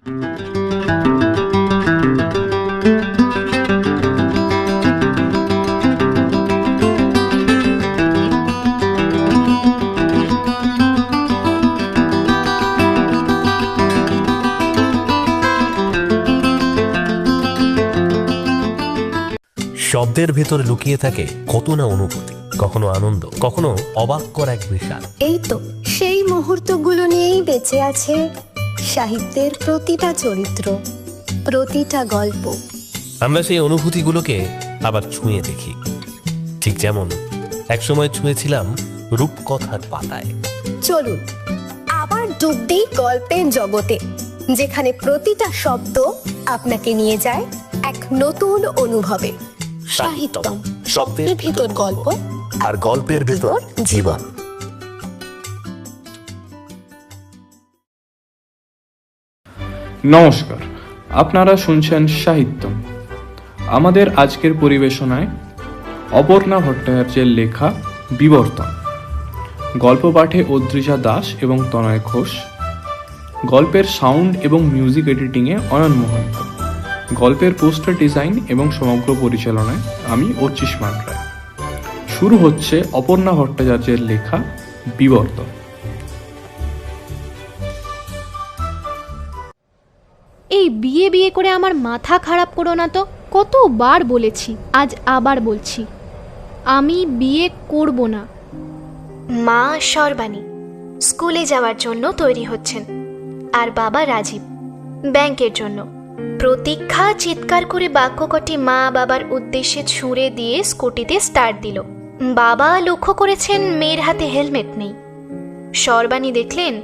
শব্দের ভেতর লুকিয়ে থাকে কত না অনুভূতি, কখনো আনন্দ, কখনো অবাক করা এক বিষাদ। এই তো সেই মুহূর্তগুলো নিয়েই বেঁচে আছে সাহিত্যের প্রতিটা চরিত্র, প্রতিটা গল্প। আমরা সেই অনুভূতিগুলোকে আবার ছুঁয়ে দেখি, ঠিক যেমন একসময় ছুঁয়েছিলাম রূপকথার পাতায়। চলুন আবার ডুব দিই গল্পের জগতে, যেখানে প্রতিটা শব্দ আপনাকে নিয়ে যায় এক নতুন অনুভবে। সাহিত্যম, শব্দের ভিতর গল্প আর গল্পের ভেতর জীবন। নমস্কার, আপনারা শুনছেন সাহিত্যম। আমাদের আজকের পরিবেশনায় অপর্ণা ভট্টাচার্যের লেখা বিবর্তন। গল্প পাঠে অদ্রিজা দাস এবং তনয় ঘোষ। গল্পের সাউন্ড এবং মিউজিক এডিটিংয়ে অয়ন মহন্ত। গল্পের পোস্টার ডিজাইন এবং সমগ্র পরিচালনায় আমি অর্চিষ্মান রায়। শুরু হচ্ছে অপর্ণা ভট্টাচার্যের লেখা বিবর্তন। এই বিয়ে বিয়ে করে আমার মাথা খারাপ করো না তো। কতবার বলেছি, আজ আবার বলছি, আমি বিয়ে করব না। মা সর্বাণী স্কুলে যাওয়ার জন্য তৈরি হচ্ছেন, আর বাবা রাজীব ব্যাংকের জন্য। প্রতীক্ষা চিৎকার করে বাক্য কটি মা বাবার উদ্দেশ্যে ছুঁড়ে দিয়ে স্কুটিতে স্টার্ট দিল। বাবা লক্ষ্য করেছেন মেয়ের হাতে হেলমেট নেই। সর্বাণী দেখলেন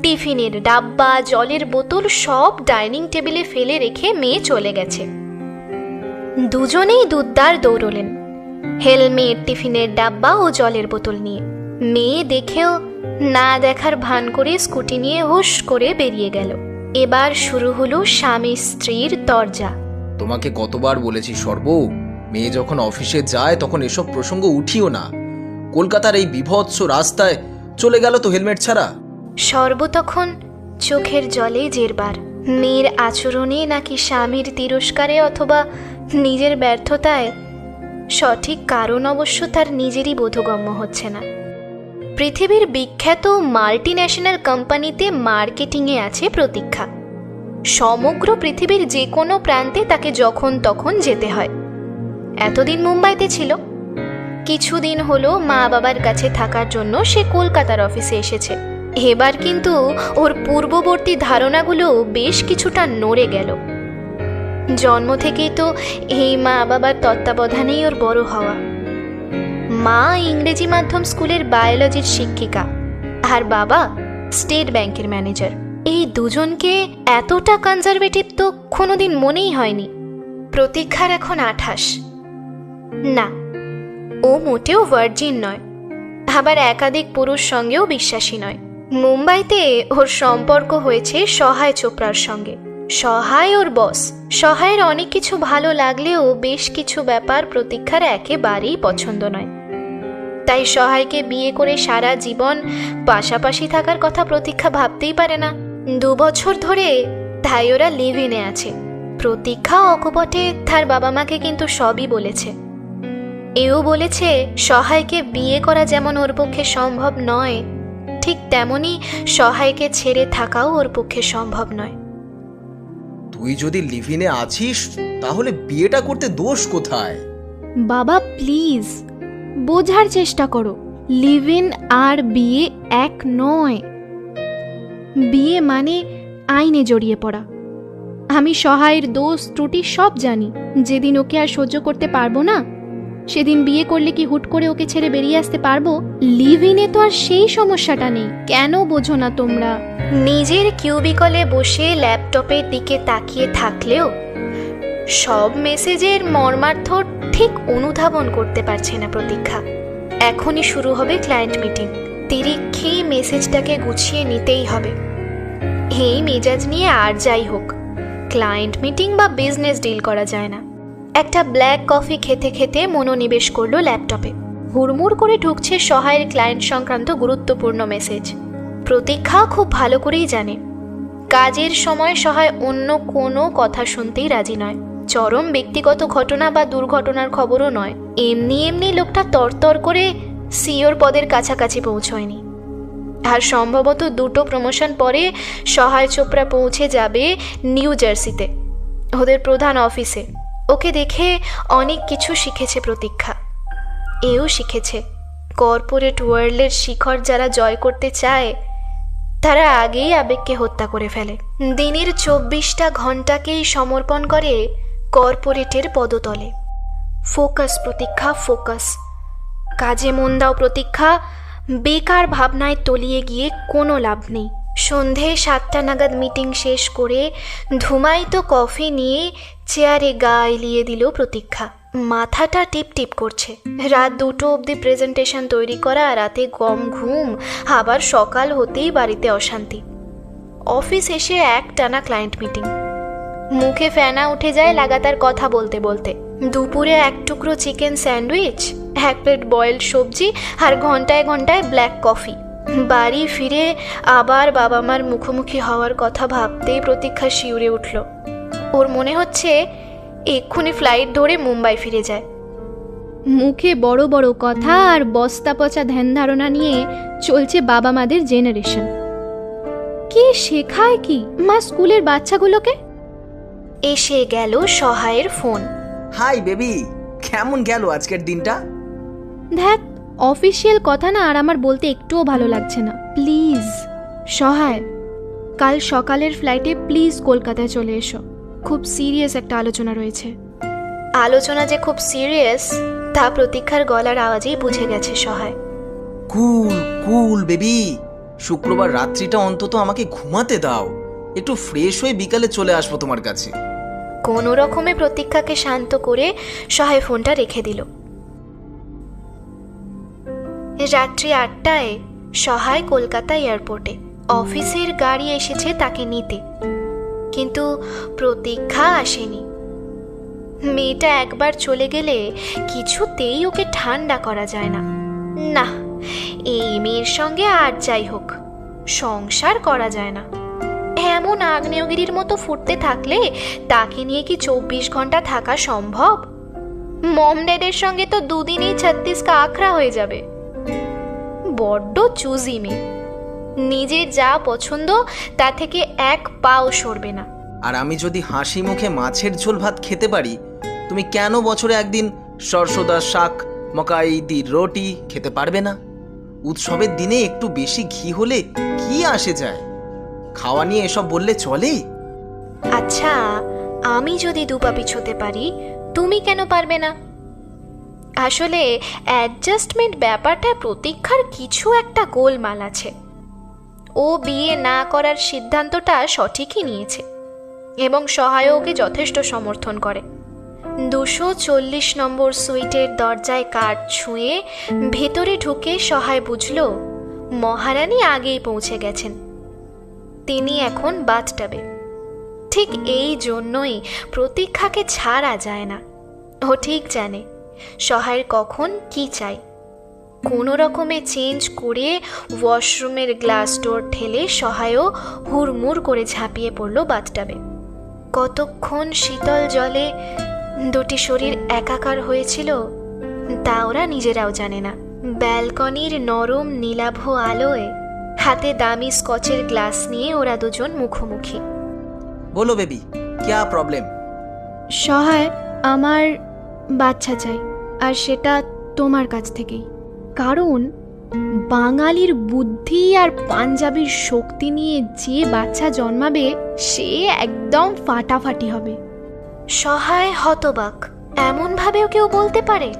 টিফিনের ডাব্বা, জলের বোতল সব ডাইনিং টেবিলে ফেলে রেখে মেয়ে চলে গেছে। দুজনেই দুধদার দৌড়লেন, হেলমেট, টিফিনের ডাব্বা ও জলের বোতল নিয়ে। মেয়ে দেখেও না দেখার ভান করে স্কুটি নিয়ে হুশ করে বেরিয়ে গেল। এবার শুরু হলো স্বামী স্ত্রীর তরজা। তোমাকে কতবার বলেছি সর্ব, মেয়ে যখন অফিসে যায় তখন এসব প্রসঙ্গ উঠিও না। কলকাতার এই বিভৎস রাস্তায় চলে গেল তো হেলমেট ছাড়া। সর্ব তখন চোখের জলে জেরবার। মেয়ের আচরণে নাকি স্বামীর তিরস্কারে অথবা নিজের ব্যর্থতায়, সঠিক কারণ অবশ্য তার নিজেরই বোধগম্য হচ্ছে না। পৃথিবীর বিখ্যাত মাল্টি ন্যাশনাল কোম্পানিতে মার্কেটিংয়ে আছে প্রতীক্ষা। সমগ্র পৃথিবীর যে কোনো প্রান্তে তাকে যখন তখন যেতে হয়। এতদিন মুম্বাইতে ছিল, কিছুদিন হলো মা বাবার কাছে থাকার জন্য সে কলকাতার অফিসে এসেছে। এবার কিন্তু ওর পূর্ববর্তী ধারণাগুলো বেশ কিছুটা নড়ে গেল। জন্ম থেকেই তো এই মা বাবার তত্ত্বাবধানেই ওর বড় হওয়া। মা ইংরেজি মাধ্যম স্কুলের বায়োলজির শিক্ষিকা, আর বাবা স্টেট ব্যাংকের ম্যানেজার। এই দুজনকে এতটা কনজারভেটিভ তো কোনোদিন মনেই হয়নি। প্রতীক্ষার এখন 28। না, ও মোটেও ভার্জিন নয়, আবার একাধিক পুরুষ সঙ্গেও বিশ্বাসী নয়। মুম্বাইতে ওর সম্পর্ক হয়েছে সহায় চোপড়ার সঙ্গে। সহায় ওর বস। সহায়ের অনেক কিছু ভালো লাগলেও বেশ কিছু ব্যাপার প্রতীক্ষার একেবারেই পছন্দ নয়। তাই সহায়কে বিয়ে করে সারা জীবন পাশাপাশি থাকার কথা প্রতীক্ষা ভাবতেই পারে না। 2 বছর ধরে তাই ওরা লিভ ইনে আছে। প্রতীক্ষা অকপটে তার বাবা মাকে কিন্তু সবই বলেছে। এও বলেছে সহায়কে বিয়ে করা যেমন ওর পক্ষে সম্ভব নয়, ঠিক তেমনি সহায়কে ছেড়ে থাকাও ওর পক্ষে সম্ভব নয়। তুই যদি লিভ ইনে আছিস তাহলে বিয়েটা করতে দোষ কোথায়? বাবা প্লিজ বোঝার চেষ্টা করো, লিভ ইন আর বিয়ে এক নয়। বিয়ে মানে আইনে জড়িয়ে পড়া। আমি সহায়ের দোষ ত্রুটি সব জানি। যেদিন ওকে আর সহ্য করতে পারবো না, সেদিন বিয়ে করলে কি হুট করে ওকে ছেড়ে বেরিয়ে আসতে পারবো? লিভ ইনে তো আর সেই সমস্যাটা নেই। কেন বোঝো না তোমরা? নিজের কিউবিকলে বসে ল্যাপটপের দিকে তাকিয়ে থাকলেও সব মেসেজের মর্মার্থ ঠিক অনুধাবন করতে পারছে না প্রতীক্ষা। এখনই শুরু হবে ক্লায়েন্ট মিটিং। তিরিক্ষি মেসেজটাকে গুছিয়ে নিতেই হবে। এই মেজাজ নিয়ে আর যাই হোক, ক্লায়েন্ট মিটিং বা বিজনেস ডিল করা যায় না। একটা ব্ল্যাক কফি খেতে খেতে মনোনিবেশ করলো ল্যাপটপে। হুড়মুড় করে ঢুকছে সহায়ের ক্লায়েন্ট সংক্রান্ত গুরুত্বপূর্ণ মেসেজ। প্রতীক্ষা খুব ভালো করেই জানে কাজের সময় সহায় অন্য কোনো কথা শুনতেই রাজি নয়। চরম ব্যক্তিগত ঘটনা বা দুর্ঘটনার খবরও নয়। এমনি এমনি লোকটা তরতর করে সিওর পদের কাছাকাছি পৌঁছয়নি। আর সম্ভবত 2টো প্রমোশন পরে সহায় চোপড়া পৌঁছে যাবে নিউ জার্সিতে, ওদের প্রধান অফিসে। ওকে দেখে অনেক কিছু শিখেছে প্রতীক্ষা। এও শিখেছে কর্পোরেট ওয়ার্ল্ডের শিখর যারা জয় করতে চায় তারা আগেই আবেগকে হত্যা করে ফেলে। দিনের 24টা ঘন্টাকেই সমর্পণ করে কর্পোরেটের পদতলে। ফোকাস প্রতীক্ষা, ফোকাস। কাজে মন দাও প্রতীক্ষা, বেকার ভাবনায় তলিয়ে গিয়ে কোনো লাভ নেই। সন্ধে 7টা নাগাদ মিটিং শেষ করে ধুমায়িত কফি নিয়ে চেয়ারে গা এলিয়ে দিল প্রতীক্ষা। মাথাটা টিপ টিপ করছে। রাত 2টো অবধি প্রেজেন্টেশন তৈরি করা, রাতে কম ঘুম, আবার সকাল হতেই বাড়িতে অশান্তি। অফিস এসে একটানা ক্লায়েন্ট মিটিং। মুখে ফেনা উঠে যায় লাগাতার কথা বলতে বলতে। দুপুরে 1 টুকরো চিকেন স্যান্ডউইচ, 1 প্লেট বয়েলড সবজি আর ঘন্টায় ঘন্টায় ব্ল্যাক কফি। বাড়ি ফিরে আবার বাবা মার মুখোমুখি হওয়ার কথা ভাবতেই প্রতীক্ষা শিউরে উঠল। ওর মনে হচ্ছে এক্ষুনি ফ্লাইট ধরে মুম্বাই ফিরে যায়। মুখে বড় বড় কথা আর বস্তা পচা ধ্যান ধারণা নিয়ে চলছে বাবা মাদের জেনারেশন। কে শেখায় কি মা স্কুলের বাচ্চাগুলোকে? এসে গেল সহায়ের ফোন। হাই বেবি, কেমন গেল আজকের দিনটা? ধ্যাত, অফিসিয়াল কথা না আর আমার বলতে একটুও ভালো লাগছে না। প্লিজ সহায়, কাল সকালের ফ্লাইটে প্লিজ কলকাতায় চলে এসো। খুব সিরিয়াস একটা আলোচনা রয়েছে। আলোচনা যে খুব সিরিয়াস তা প্রতীক্ষার গলার আওয়াজেই বুঝে গেছে সহায়। কুল কুল বেবি, শুক্রবার রাত্রিটা অন্তত আমাকে ঘুমাতে দাও। একটু ফ্রেশ হয়ে বিকালে চলে আসবো তোমার কাছে। কোনো রকমে প্রতীক্ষাকে শান্ত করে সহায় ফোনটা রেখে দিল। রাত্রি 8টায় সহায় কলকাতা এয়ারপোর্টে। অফিসের গাড়ি এসেছে তাকে নিতে, কিন্তু প্রতীক্ষা আসেনি। মেয়েটা একবার চলে গেলে কিছুতেই ওকে ঠান্ডা করা যায় না। না, এই মেয়ের সঙ্গে আর যাই হোক সংসার করা যায় না। এমন আগ্নেয়গিরির মতো ফুটতে থাকলে তাকে নিয়ে কি 24 ঘন্টা থাকা সম্ভব? মম ড্যাডের সঙ্গে তো 2 দিনেই 36 কা আখড়া হয়ে যাবে। বড্ড চুজি মেয়ে, নিজের যা পছন্দ তা থেকে 1 পাও সরবে না। আর আমি যদি হাসি মুখে মাছের ঝোল ভাত খেতে পারি, তুমি কেন বছরে একদিন সরষোদা শাক, মকাই দি রুটি খেতে পারবে না? উৎসবের দিনে একটু বেশি ঘি হলে কি আসে যায়? খাওয়া নিয়ে এসব বললে চলে? আচ্ছা, আমি যদি 2 পা পিছোতে পারি, তুমি কেন পারবে না? আসলে অ্যাডজাস্টমেন্ট ব্যাপারটা প্রতীক্ষার কিছু একটা গোলমাল আছে। ও বিয়ে না করার সিদ্ধান্তটা সঠিকই নিয়েছে এবং সহায়কে যথেষ্ট সমর্থন করে। 240 নম্বর সুইটের দরজায় কাঠ ছুঁয়ে ভেতরে ঢুকে সহায় বুঝল মহারানী আগেই পৌঁছে গেছেন। তিনি এখন বাথটাবে। ঠিক এই জন্যই প্রতীক্ষাকে ছাড়া যায় না। ও ঠিক জানে সহায়ের কখন কি চাই। কোনো রকমে চেঞ্জ করে ওয়াশরুমের গ্লাস ডোর ঠেলে সহায়ও হুড়মুড় করে ঝাঁপিয়ে পড়ল বাথটাবে। কতক্ষণ শীতল জলে 2টি শরীর একাকার হয়েছিল তা ওরা নিজেরাও জানে না। ব্যালকনির নরম নীলাভ আলোয় হাতে দামি স্কচের গ্লাস নিয়ে ওরা দুজন মুখোমুখি। বলো বেবি, क्या প্রবলেম? সহায়, আমার বাচ্চা চাই, আর সেটা তোমার কাছ থেকেই। কারণ বাঙালির বুদ্ধি আর পাঞ্জাবির শক্তি নিয়ে যে বাচ্চা জন্মাবে সে একদম ফাটাফাটি হবে। সহায় হতবাক, এমন ভাবেও কেউ বলতে পারে?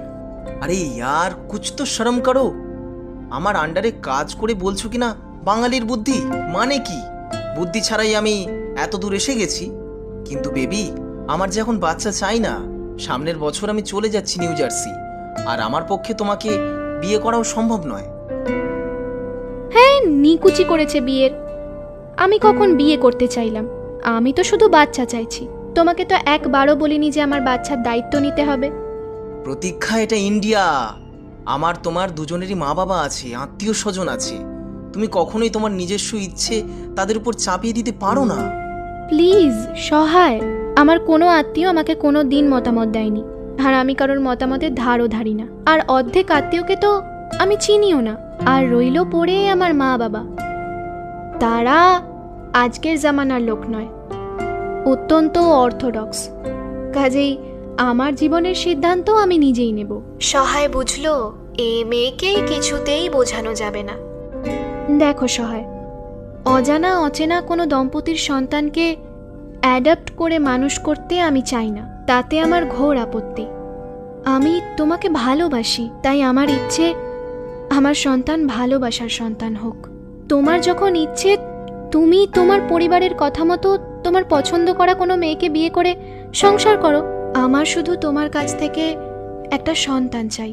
আরে ইয়ার, কুছ তো শরম করো। আমার আন্ডারে কাজ করে বলছো কিনা বাঙালির বুদ্ধি? মানে কি? বুদ্ধি ছাড়াই আমি এত দূর এসে গেছি। কিন্তু বেবি, আমার যে এখন বাচ্চা চাই না। সামনের বছর আমি চলে যাচ্ছি নিউ জার্সি, আর আমার পক্ষে তোমাকে বিয়ে করাও সম্ভব নয়। হ্যাঁ, নিকুচি করেছে বিয়ের। আমি কখন বিয়ে করতে চাইলাম? আমি তো শুধু বাচ্চা চাইছি। তোমাকে তো একবারও বলিনি যে আমার বাচ্চার দায়িত্ব নিতে হবে। প্রতীক্ষা, এটা ইন্ডিয়া। আমার তোমার দুজনেরই মা বাবা আছে, আত্মীয় স্বজন আছে। তুমি কখনোই তোমার নিজস্ব ইচ্ছে তাদের উপর চাপিয়ে দিতে পারো না। প্লিজ সহায়, আমার কোনো আত্মীয় আমাকে কোনো দিন মতামত দেয়নি, আর আমি কারোর মতামতের ধারও ধারি না। আর অর্ধেক আত্মীয়কে তো আমি চিনিও না। আর রইল পড়ে আমার মা বাবা, তারা আজকের জামানার লোক নয়, অত্যন্ত অর্থোডক্স। কাজেই আমার জীবনের সিদ্ধান্ত আমি নিজেই নেব। সহায় বুঝল এ মেয়েকেই কিছুতেই বোঝানো যাবে না। দেখো সহায়, অজানা অচেনা কোনো দম্পতির সন্তানকে অ্যাডাপ্ট করে মানুষ করতে আমি চাই না, তাতে আমার ঘোর আপত্তি। আমি তোমাকে ভালোবাসি, তাই আমার ইচ্ছে আমার সন্তান ভালোবাসার সন্তান হোক। তোমার যখন ইচ্ছে তুমি তোমার পরিবারের কথা মতো তোমার পছন্দ করা কোনো মেয়েকে বিয়ে করে সংসার করো। আমার শুধু তোমার কাছ থেকে একটা সন্তান চাই।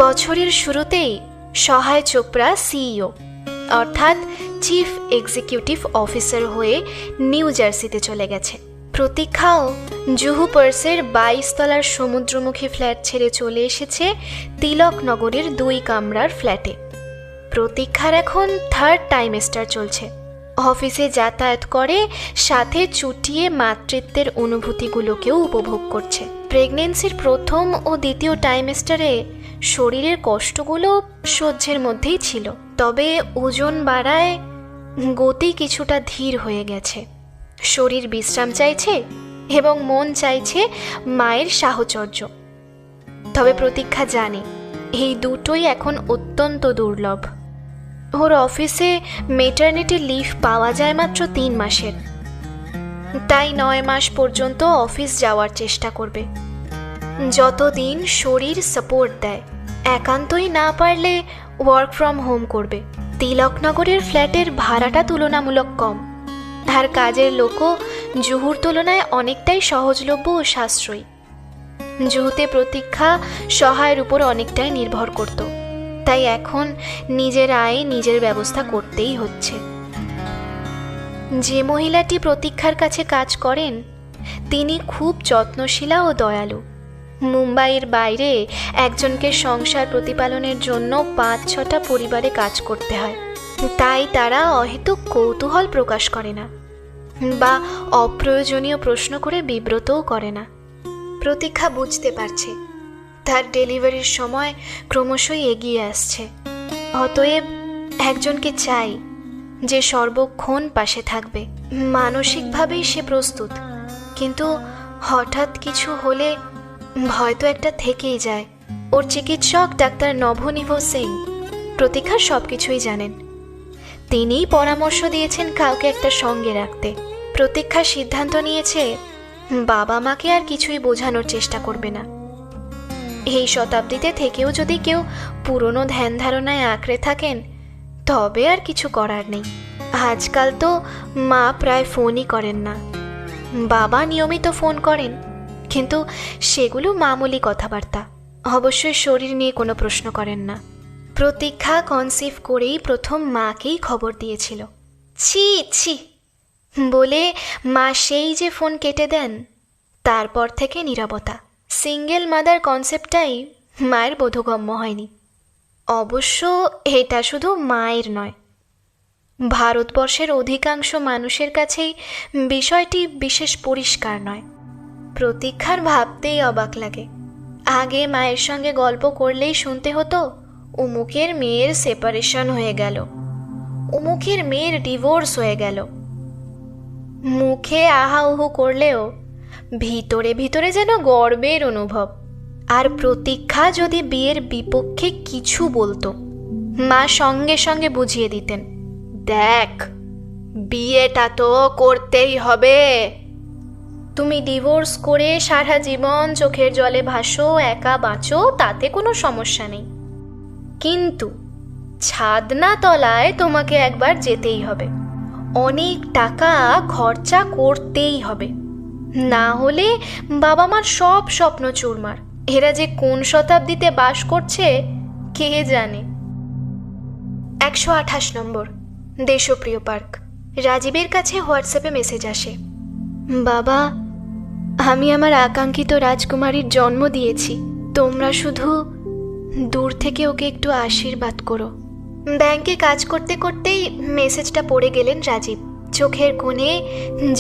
বছরের শুরুতেই সহায় চোপড়া সিইও অর্থাৎ চিফ এক্সিকিউটিভ অফিসার হয়ে নিউ জার্সিতে চলে গেছে। প্রতীক্ষাও জুহু পার্সের 22 তলার সমুদ্রমুখী ফ্ল্যাট ছেড়ে চলে এসেছে তিলকনগরের 2 কামরার ফ্ল্যাটে। প্রতীক্ষার এখন 3rd ট্রাইমেস্টার চলছে। অফিসে যাতায়াত করে, সাথে চুটিয়ে মাতৃত্বের অনুভূতিগুলোকেও উপভোগ করছে। প্রেগনেন্সির প্রথম ও দ্বিতীয় ট্রাইমেস্টারে শরীরের কষ্টগুলো সহ্যের মধ্যেই ছিল, তবে ওজন বাড়ায় গতি কিছুটা ধীর হয়ে গেছে। শরীর বিশ্রাম চাইছে এবং মন চাইছে মায়ের সাহচর্য। তবে প্রতীক্ষা জানে এই দুটোই এখন অত্যন্ত দুর্লভ। ওর অফিসে মেটারনিটি লিভ পাওয়া যায় মাত্র 3 মাসের, তাই 9 মাস পর্যন্ত অফিস যাওয়ার চেষ্টা করবে, যতদিন শরীর সাপোর্ট দেয়। একান্তই না পারলে ওয়ার্ক ফ্রম হোম করবে। তিলকনগরের ফ্ল্যাটের ভাড়াটা তুলনামূলক কম, আর কাজের লোকও জুহুর তুলনায় অনেকটাই সহজলভ্য ও সাশ্রয়ী। জুহুতে প্রতীক্ষা সহায়ের উপর অনেকটাই নির্ভর করত, তাই এখন নিজের আয়ে নিজের ব্যবস্থা করতেই হচ্ছে। যে মহিলাটি প্রতীক্ষার কাছে কাজ করেন তিনি খুব যত্নশীলা ও দয়ালু। মুম্বাইয়ের বাইরে একজনকে সংসার প্রতিপালনের জন্য 5-6টা পরিবারে কাজ করতে হয়, তাই তারা অহেতুক কৌতূহল প্রকাশ করে না বা অপ্রয়োজনীয় প্রশ্ন করে বিব্রতও করে না। প্রতীক্ষা বুঝতে পারছে তার ডেলিভারির সময় ক্রমশই এগিয়ে আসছে, অতএব একজনকে চাই যে সর্বক্ষণ পাশে থাকবে। মানসিকভাবেই সে প্রস্তুত, কিন্তু হঠাৎ কিছু হলে ভয় তো একটা থেকেই যায়। ওর চিকিৎসক ডাক্তার নভনীভ সিং প্রতীক্ষার সবকিছুই জানেন। তিনিই পরামর্শ দিয়েছেন কাউকে একটা সঙ্গে রাখতে। প্রতীক্ষা সিদ্ধান্ত নিয়েছে বাবা মাকে আর কিছুই বোঝানোর চেষ্টা করবে না। এই শতাব্দীতে থেকেও যদি কেউ পুরনো ধ্যান ধারণায় আঁকড়ে থাকেন তবে আর কিছু করার নেই। আজকাল তো মা প্রায় ফোনই করেন না, বাবা নিয়মিত ফোন করেন, কিন্তু সেগুলো মামুলি কথাবার্তা, অবশ্যই শরীর নিয়ে কোনো প্রশ্ন করেন না। প্রতীক্ষা কনসিভ করেই প্রথম মাকেই খবর দিয়েছিল। ছি ছি বলে মা সেই যে ফোন কেটে দেন, তারপর থেকে নীরবতা। সিঙ্গেল মাদার কনসেপ্টটাই মায়ের বোধগম্য হয়নি। অবশ্য এটা শুধু মায়ের নয়, ভারতবর্ষের অধিকাংশ মানুষের কাছেই বিষয়টি বিশেষ পরিষ্কার নয়। প্রতীক্ষার ভাবতেই অবাক লাগে। আগে মায়ের সঙ্গে গল্প করলেই শুনতে হতো অমুকের মেয়ের সেপারেশন হয়ে গেল, অমুকের মেয়ের ডিভোর্স হয়ে গেল। মুখে আহা উহু করলেও ভিতরে ভিতরে যেন গর্বের অনুভব। আর প্রতীক্ষা যদি বিয়ের বিপক্ষে কিছু বলতো, মা সঙ্গে সঙ্গে বুঝিয়ে দিতেন, দেখ বিয়েটা তো করতেই হবে, তুমি ডিভোর্স করে সারা জীবন চোখের জলে ভাসো, একা বাঁচো, তাতে কোনো সমস্যা নেই, কিন্তু ছাদনা তলায় তোমাকে একবার যেতেই হবে, অনেক টাকা খরচা করতেই হবে, না হলে বাবা মার সব স্বপ্ন চুরমার। এরা যে কোন শতাব্দীতে বাস করছে কে জানে। 128 নম্বর দেশপ্রিয় পার্ক। রাজীবের কাছে হোয়াটসঅ্যাপে মেসেজ আসে, বাবা আমি আমার আকাঙ্ক্ষিত রাজকুমারীর জন্ম দিয়েছি, তোমরা শুধু দূর থেকে ওকে একটু আশীর্বাদ করো। ব্যাংকে কাজ করতে করতেই মেসেজটা পড়ে গেলেন রাজীব। চোখের কোণে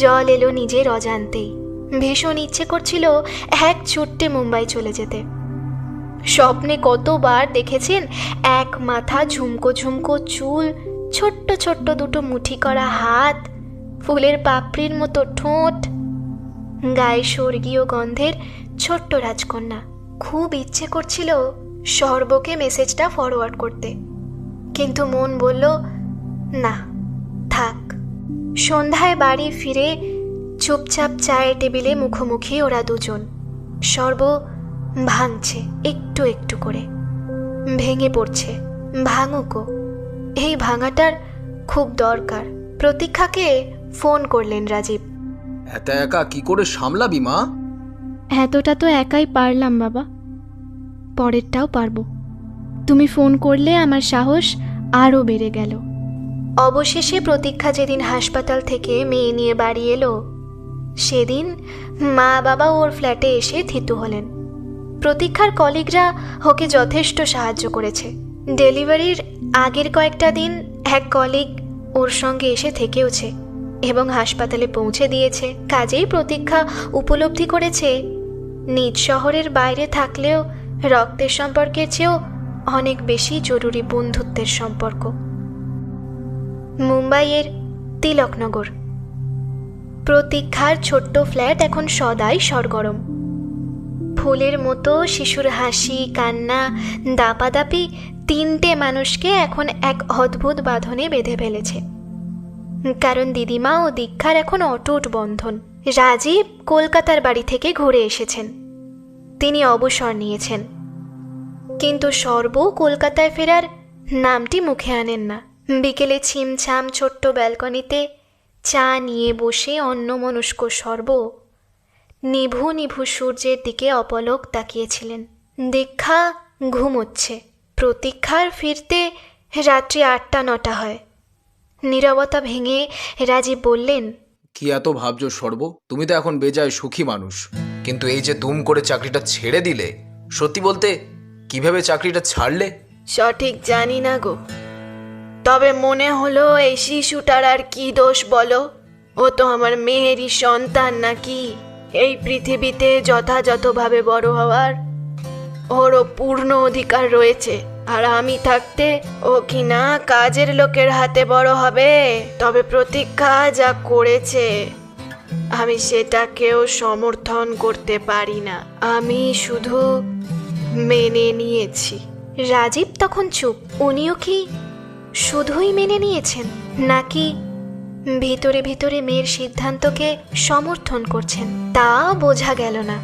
জল এলো নিজের অজান্তেই। ভীষণ ইচ্ছে করছিল এক ছুট্টে মুম্বাই চলে যেতে। স্বপ্নে কতবার দেখেছেন এক মাথা ঝুমকো ঝুমকো চুল, ছোট্ট ছোট্ট দুটো মুঠি করা হাত, ফুলের পাপড়ির মতো ঠোঁট, গায়ে স্বর্গীয় গন্ধের ছোট্ট রাজকন্যা। খুব ইচ্ছে করছিল সর্বকে মেসেজটা ফরওয়ার্ড করতে, কিন্তু মন বলল না, থাক। সন্ধ্যায় বাড়ি ফিরে চুপচাপ চায়ের টেবিলে মুখোমুখি ওরা দুজন। সর্ব ভাঙছে একটু একটু করে, ভেঙে পড়ছে। ভাঙুকো, এই ভাঙাটার খুব দরকার। প্রতীক্ষাকে ফোন করলেন রাজীব। এত একা কি করে সামলাবি মা? এতটা তো একাই পারলাম বাবা, পরেরটাও পারবো। তুমি ফোন করলে আমার সাহস আরও বেড়ে গেল। অবশেষে প্রতীক্ষা যেদিন হাসপাতাল থেকে মেয়ে নিয়ে বাড়ি এলো, সেদিন মা বাবা ওর ফ্ল্যাটে এসে থিতু হলেন। প্রতীক্ষার কলিগরা ওকে যথেষ্ট সাহায্য করেছে। ডেলিভারির আগের কয়েকটা দিন এক কলিগ ওর সঙ্গে এসে থেকেওছে এবং হাসপাতালে পৌঁছে দিয়েছে। কাজেই প্রতীক্ষা উপলব্ধি করেছে নিজ শহরের বাইরে থাকলেও রক্তের সম্পর্কের চেয়েও অনেক বেশি জরুরি বন্ধুত্বের সম্পর্ক। মুম্বাইয়ের তিলকনগর। প্রতীক্ষার ছোট্ট ফ্ল্যাট এখন সদাই সরগরম। ফুলের মতো শিশুর হাসি, কান্না, দাপাদাপি তিনটে মানুষকে এখন এক অদ্ভুত বাঁধনে বেঁধে ফেলেছে। কারণ দিদিমা ও দীক্ষার এখন অটুট বন্ধন। রাজীব কলকাতার বাড়ি থেকে ঘুরে এসেছেন, তিনি অবসর নিয়েছেন, কিন্তু সর্ব কলকাতায় ফেরার নামটি মুখে আনেন না। বিকেলে ছিমছাম ছোট্ট ব্যালকনিতে চা নিয়ে বসে অন্যমনস্ক সর্ব নিভু নিভু সূর্যের দিকে অপলক তাকিয়েছিলেন। দীক্ষা ঘুমোচ্ছে। প্রতীক্ষার ফিরতে রাত্রি 8-9 হয়। নীরবতা ভেঙে রাজীব বললেন, কি এত ভাবছো সর্ব? তুমি তো এখন বেজায় সুখী মানুষ, কিন্তু এই যে দুম করে চাকরিটা ছেড়ে দিলে, সত্যি বলতে কিভাবে চাকরিটা ছাড়লে? সঠিক জানি না গো, তবে মনে হলো এই শিশুটার আর কি দোষ বলো? ও তো আমার মেয়েরই সন্তান নাকি? এই পৃথিবীতে যথাযথভাবে বড় হওয়ার ওরও পূর্ণ অধিকার রয়েছে। আর আমি থাকতে ও কি না কাজের লোকের হাতে বড় হবে? তবে প্রতীক্ষা যা করেছে আমি সেটাকেও সমর্থন করতে পারি না, আমি শুধু মেনে নিয়েছি। রাজীব তখন চুপ। উনিও কি শুধুই মেনে নিয়েছেন, নাকি ভিতরে ভিতরে মেয়ের সিদ্ধান্তকে সমর্থন করছেন, তা বোঝা গেল না।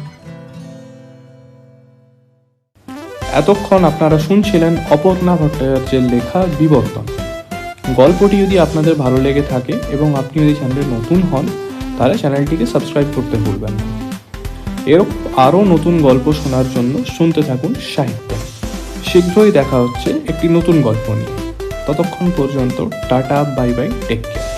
এতক্ষণ আপনারা শুনছিলেন অপর্ণা ভট্টাচার্যের লেখা বিবর্তন। গল্পটি যদি আপনাদের ভালো লেগে থাকে এবং আপনি যদি চ্যানেলে নতুন হন, তাহলে চ্যানেলটিকে সাবস্ক্রাইব করতে ভুলবেন না। এরকম আরও নতুন গল্প শোনার জন্য শুনতে থাকুন সাহিত্য। শীঘ্রই দেখা হচ্ছে একটি নতুন গল্প নিয়ে। ততক্ষণ পর্যন্ত tata, bye bye, take care.